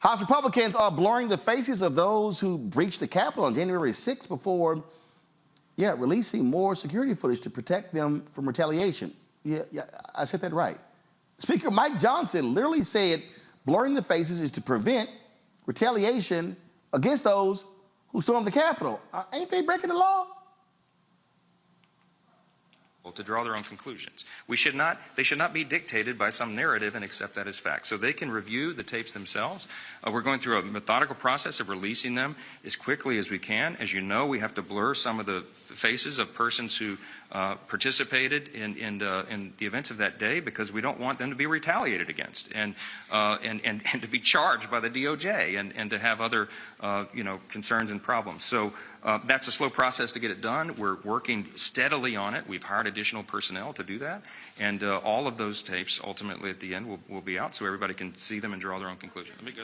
House Republicans are blurring the faces of those who breached the Capitol on January 6th before, releasing more security footage to protect them from retaliation. Yeah, I said that right. Speaker Mike Johnson literally said blurring the faces is to prevent retaliation against those who stormed the Capitol. Ain't they breaking the law? To draw their own conclusions. They should not be dictated by some narrative and accept that as fact. So they can review the tapes themselves. We're going through a methodical process of releasing them as quickly as we can. As you know, we have to blur some of the faces of persons who participated in the events of that day because we don't want them to be retaliated against and to be charged by the DOJ and to have other concerns and problems. So that's a slow process to get it done. We're working steadily on it. We've hired additional personnel to do that, and all of those tapes ultimately at the end will be out so everybody can see them and draw their own conclusion. Let me go.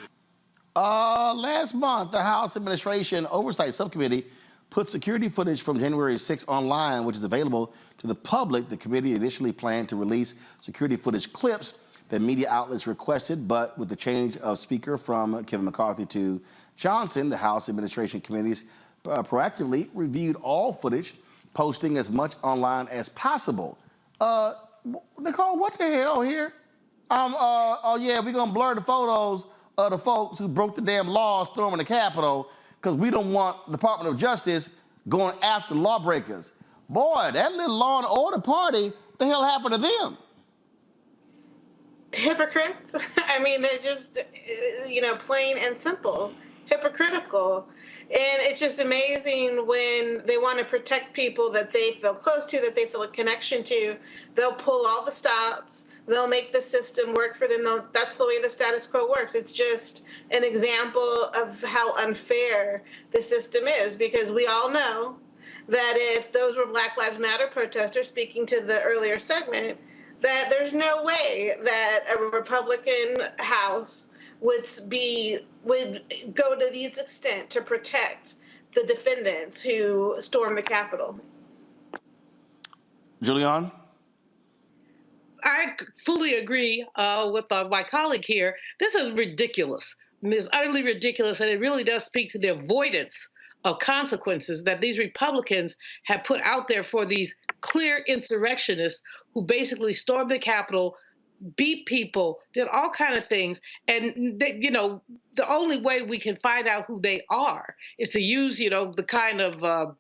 Last month, the House Administration Oversight Subcommittee put security footage from January 6th online, which is available to the public. The committee initially planned to release security footage clips that media outlets requested, but with the change of speaker from Kevin McCarthy to Johnson, the House Administration Committees proactively reviewed all footage, posting as much online as possible. Nicole, what the hell here? We're gonna blur the photos of the folks who broke the damn law storming the Capitol because we don't want the Department of Justice going after lawbreakers. Boy, that little law and order party, what the hell happened to them? Hypocrites. I mean, they're just, plain and simple, hypocritical. And it's just amazing when they want to protect people that they feel close to, that they feel a connection to. They'll pull all the stops. They'll make the system work for them. That's the way the status quo works. It's just an example of how unfair the system is, because we all know that if those were Black Lives Matter protesters, speaking to the earlier segment, that there's no way that a Republican House would go to this extent to protect the defendants who stormed the Capitol. Julian? I fully agree with my colleague here. This is ridiculous. It's utterly ridiculous, and it really does speak to the avoidance of consequences that these Republicans have put out there for these clear insurrectionists who basically stormed the Capitol, beat people, did all kinds of things. And, the only way we can find out who they are is to use, the kind of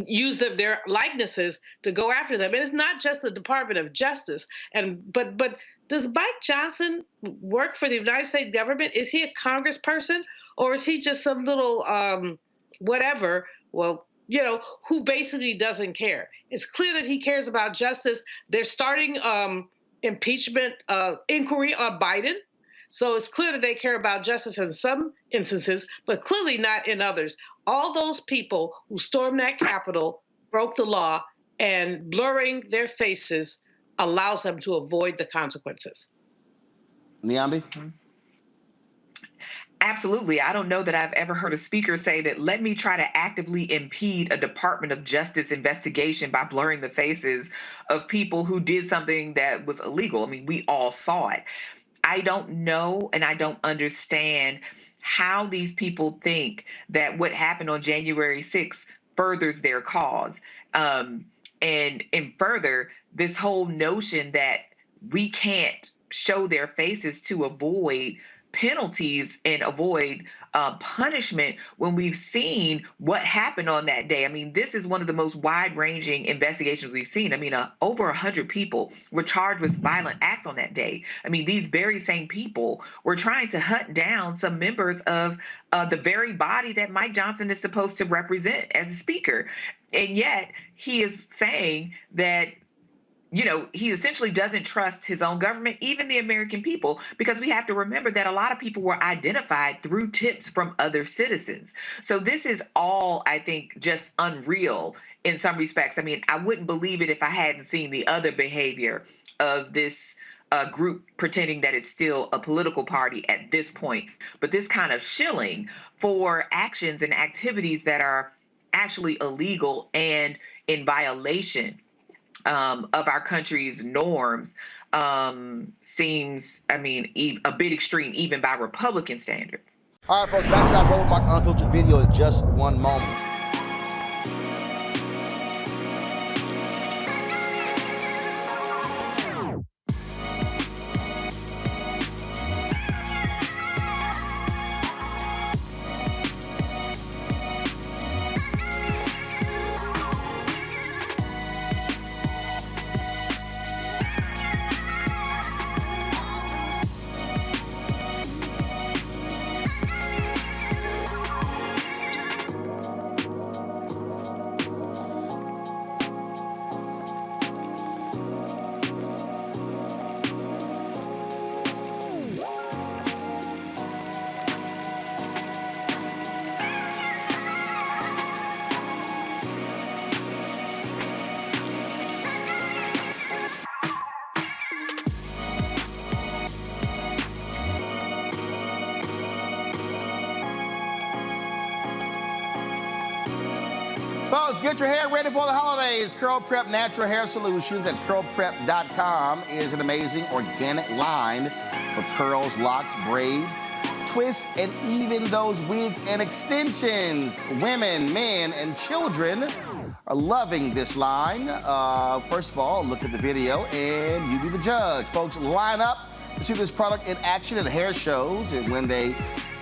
use their likenesses to go after them. And it's not just the Department of Justice. But does Mike Johnson work for the United States government? Is he a congressperson, or is he just some little whatever? Well, who basically doesn't care. It's clear that he cares about justice. They're starting impeachment inquiry on Biden. So it's clear that they care about justice in some instances, but clearly not in others. All those people who stormed that Capitol broke the law, and blurring their faces allows them to avoid the consequences. Niambi? Absolutely. I don't know that I've ever heard a speaker say that, let me try to actively impede a Department of Justice investigation by blurring the faces of people who did something that was illegal. I mean, we all saw it. I don't know, and I don't understand how these people think that what happened on January 6th furthers their cause. And further, this whole notion that we can't show their faces to avoid penalties and avoid punishment when we've seen what happened on that day. I mean, this is one of the most wide-ranging investigations we've seen. I mean, over 100 people were charged with violent acts on that day. I mean, these very same people were trying to hunt down some members of the very body that Mike Johnson is supposed to represent as a speaker. And yet he is saying that he essentially doesn't trust his own government, even the American people, because we have to remember that a lot of people were identified through tips from other citizens. So this is all, I think, just unreal in some respects. I mean, I wouldn't believe it if I hadn't seen the other behavior of this group pretending that it's still a political party at this point. But this kind of shilling for actions and activities that are actually illegal and in violation of our country's norms seems, I mean, a bit extreme even by Republican standards. All right, folks, back to that Roland Mark Unfiltered video in just one moment. Folks, get your hair ready for the holidays. Curl Prep Natural Hair Solutions at curlprep.com is an amazing organic line for curls, locks, braids, twists, and even those wigs and extensions. Women, men, and children are loving this line. First of all, look at the video and you be the judge. Folks, line up to see this product in action at hair shows, and when they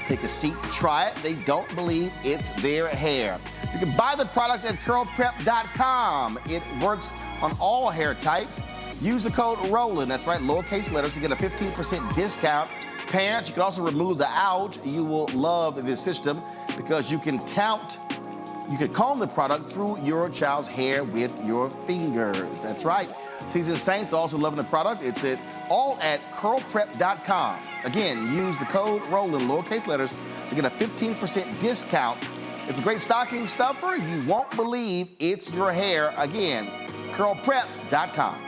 take a seat to try it, they don't believe it's their hair. You can buy the products at curlprep.com. It works on all hair types. Use the code Roland, that's right, lowercase letters, to get a 15% discount. Parents, you can also remove the ouch. You will love this system because you can comb the product through your child's hair with your fingers. That's right. Seasoned Saints also loving the product. It's all at curlprep.com. Again, use the code Roland, lowercase letters, to get a 15% discount. It's a great stocking stuffer. You won't believe it's your hair. Again, curlprep.com.